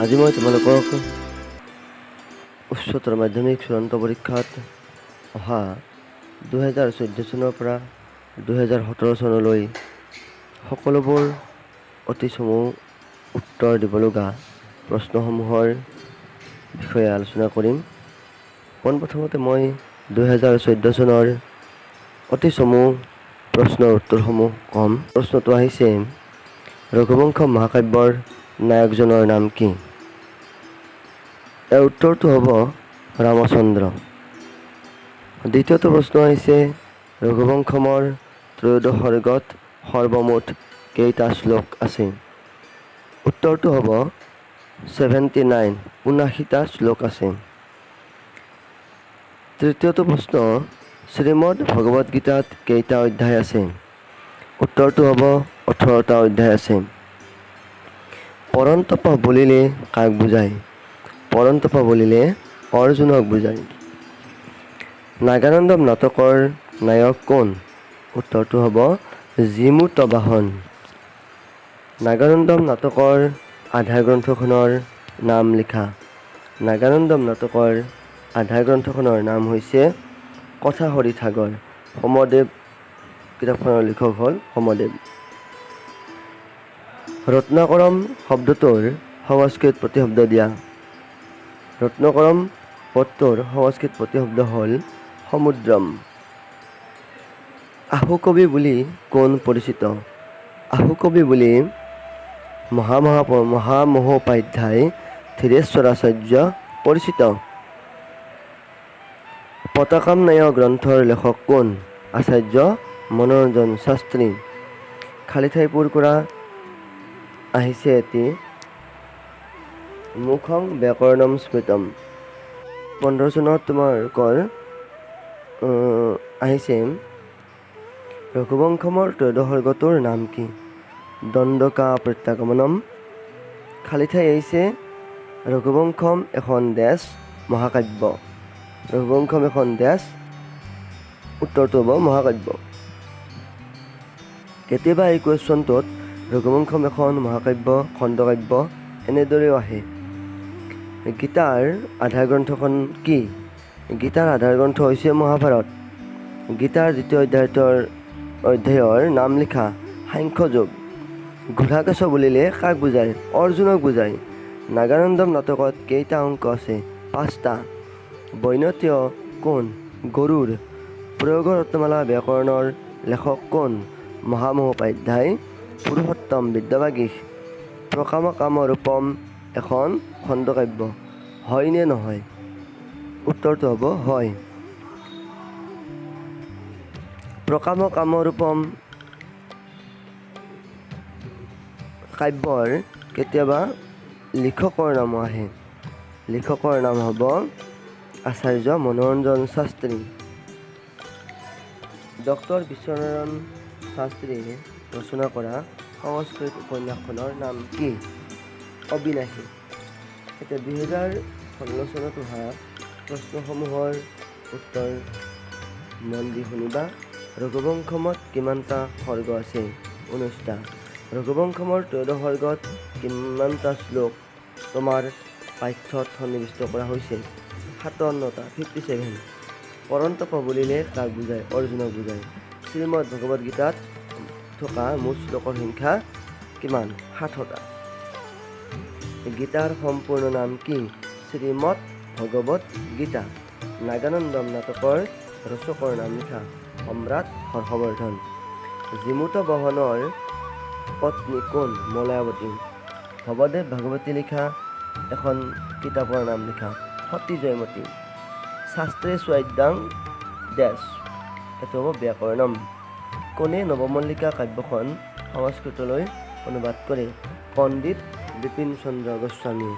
আজি মই তোমালোকক উচ্চতৰ মাধ্যমিক চূড়ান্ত পৰীক্ষাত অহা 2014 চনৰ পৰা 2017 চনলৈ সকলোবোৰ অতি চমু উত্তৰ দিবলগা প্ৰশ্নসমূহৰ বিষয়ে আলোচনা কৰিম। পোনপ্ৰথমতে মই 2014 চনৰ অতি চমু প্ৰশ্নৰ উত্তৰসমূহ ক'ম। প্ৰশ্নটো আহিছে, ৰঘুবংশ মহাকাব্যৰ নায়কজনৰ নাম কি? ইয়াৰ উত্তৰটো হ'ব ৰামচন্দ্ৰ। দ্বিতীয়টো প্ৰশ্ন আহিছে, ৰঘুবংশমৰ ত্ৰয়োদশ সৰ্গত সৰ্বমুঠ কেইটা শ্লোক আছে? উত্তৰটো হ'ব 79টা শ্লোক আছে। তৃতীয়টো প্ৰশ্ন, শ্ৰীমদ ভগৱদ গীতাত কেইটা অধ্যায় আছে? উত্তৰটো হ'ব 18টা অধ্যায় আছে। পৰন্তপ বুলিলে কাক বুজায়? পৰন্তপ বুলিলে অৰ্জুনক বুজায়। নাগানন্দম নাটকৰ নায়ক কোন? উত্তৰটো হ'ব জীমূতবাহন। নাগানন্দম নাটকৰ আধাৰ গ্ৰন্থখনৰ নাম লিখা। নাগানন্দম নাটকৰ আধাৰ গ্ৰন্থখনৰ নাম হৈছে কথা হৰিত সাগৰ। সমদেৱ কিতাপখনৰ লিখক হ'ল সমদেৱ। ৰত্নাকৰম শব্দটোৰ সংস্কৃত প্ৰতিশব্দ দিয়া। ৰত্নাকৰম পদটোৰ সংস্কৃত প্ৰতিশব্দ হ'ল সমুদ্ৰম। আশুকবি বুলি কোন পৰিচিত? আশুকবি বুলি মহামহোপাধ্যায় ধীৰেশ্বৰাচাৰ্য পৰিচিত। পতাকাময় গ্ৰন্থৰ লেখক কোন? আচাৰ্য মনোৰঞ্জন শাস্ত্ৰী। খালী ঠাই পূৰ কৰা আহিছে এটি মুখং ব্যাকৰণম স্মৃতম। 15 চনত তোমালোকৰ আহিছে ৰঘুবংশমৰ ত্ৰয়োদশ সৰ্গটোৰ নাম কি? দণ্ডকা প্ৰত্যাগমনম। খালী ঠাই আহিছে ৰঘুবংশম এখন দেশ মহাকাব্য। ৰঘুবংশম এখন দেশ, উত্তৰটো হ'ব মহাকাব্য। কেতিয়াবা এই কুৱেশ্যনটোত ৰঘুবংশম এখন মহাকাব্য, খণ্ডকাব্য এনেদৰেও আহে। গীতাৰ আধাৰ গ্ৰন্থখন কি? গীতাৰ আধাৰ গ্ৰন্থ হৈছে মহাভাৰত। গীতাৰ দ্বিতীয় অধ্যায়ৰ নাম লিখা। সাংখ্যযোগ। ঘোড়াকেশ বুলিলে কাক বুজায়? অৰ্জুনক বুজায়। নাগানন্দম নাটকত কেইটা অংক আছে? 5টা। বৈনতীয় কোন? গৰুড়। প্ৰয়োগৰ ৰত্নমালা ব্যাকৰণৰ লেখক কোন? মহামহোপাধ্যায় পুৰুষোত্তম বিদ্যাবাগীশ। প্ৰকামকামৰূপম এখন খণ্ডকাব্য। হয় নে নহয়? উত্তৰটো হ'ব হয়। প্ৰকামকামৰূপম কাব্যৰ কেতিয়াবা লিখকৰ নামো আহে। লিখকৰ নাম হ'ব আচাৰ্য মনোৰঞ্জন শাস্ত্ৰী। ডক্টৰ বিশ্বনাৰায়ণ শাস্ত্ৰীয়ে ৰচনা কৰা সংস্কৃত উপন্যাসখনৰ নাম কি? অবিনাশী। এতিয়া 2016 চনত অহা প্ৰশ্নসমূহৰ উত্তৰ মন দি শুনিবা। ৰঘুবংশমত কিমানটা সৰ্গ আছে? 19টা। ৰঘুবংশমৰ ত্ৰয়োদশ সৰ্গত কিমানটা শ্লোক তোমাৰ পাঠ্যত সন্নিৱিষ্ট কৰা হৈছে? 57টা, 57। পৰন্তপ বুলিলে কাক বুজায়? অৰ্জুনক বুজায়। শ্ৰীমদ ভগৱদ গীতাত থকা মুঠ শ্লোকৰ সংখ্যা কিমান? 60টা। গীতাৰ সম্পূৰ্ণ নাম কি? শ্ৰীমদ ভগৱদ গীতা। নাগানন্দম নাটকৰ ৰচকৰ নাম লিখা। সম্ৰাট হৰ্ষবৰ্ধন। জীমূতবাহনৰ পত্নী কোন? মলয়াৱতী। ভৱদেৱ ভাগৱতী লিখা এখন কিতাপৰ নাম লিখা। সতী জয়মতী। শাস্ত্ৰে স্বাধ্যাং ডেছ। এইটো হ'ব ব্যাকৰণম। কোনে নৱমল্লিকা কাব্যখন সংস্কৃতলৈ অনুবাদ কৰে? পণ্ডিত বিপিন চন্দ্ৰ গোস্বামী।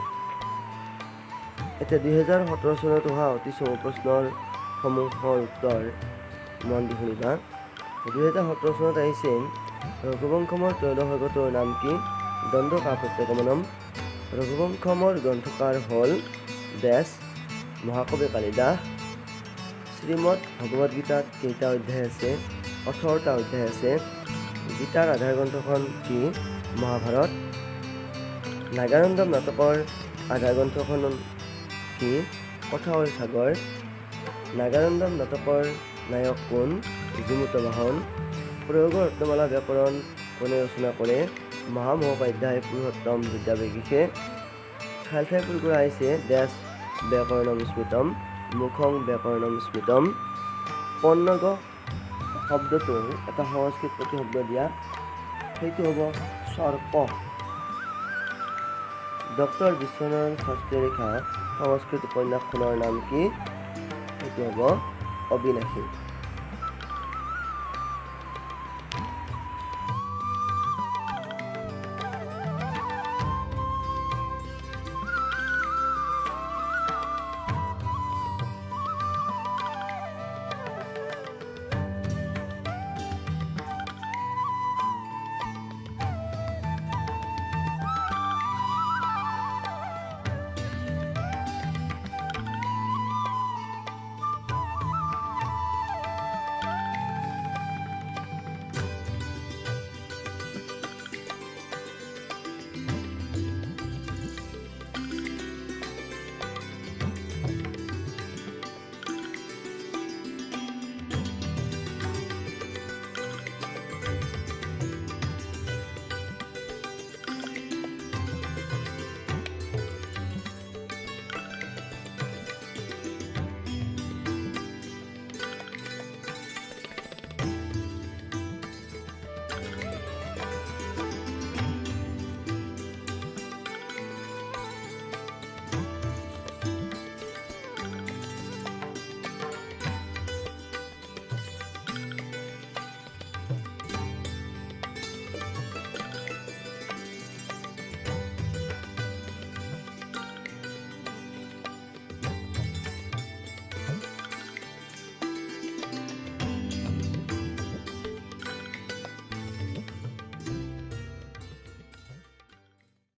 এতিয়া 2017 চনত অহা অতি চমু প্ৰশ্নৰ সমূহৰ উত্তৰ মন দি শুনিবা। 2017 চনত আহিছে ৰঘুবংশমৰ ত্ৰয়োদশ সৰ্গটোৰ নাম কি? দণ্ডকা প্ৰত্যাগমনম। ৰঘুবংশমৰ গ্ৰন্থকাৰ হ'ল ব্যাস। মহাকবি কালিদাস। শ্ৰীমদ ভগৱদ গীতাত কেইটা অধ্যায় আছে? 18টা অধ্যায় আছে। গীতাৰ আধাৰ গ্ৰন্থখন কি? মহাভাৰত। নাগানন্দম নাটকৰ আধাৰ গ্ৰন্থখন কি? কথাহৰি সাগৰ। নাগানন্দম নাটকৰ নায়ক কোন? যুমুত বাহন। প্ৰয়োগৰ ৰত্নমালা ব্যাকৰণ কোনে ৰচনা কৰে? মহামহোপাধ্যায় পুৰুষোত্তম বিদ্যাবাগীশে। ঠাই ঠাই ফুল কৰা আহিছে ডেছ ব্যাকৰণম স্মৃতম, মুখং ব্যাকৰণম স্মৃতম। পন্নগ শব্দটোৰ এটা সংস্কৃত প্ৰতিশব্দ দিয়া, সেইটো হ'ব সৰ্প। ডক্টৰ বিশ্বনাথ শাস্ত্ৰীয়ে লিখা সংস্কৃত উপন্যাসখনৰ নাম কি? সেইটো হ'ব অবিনাশী।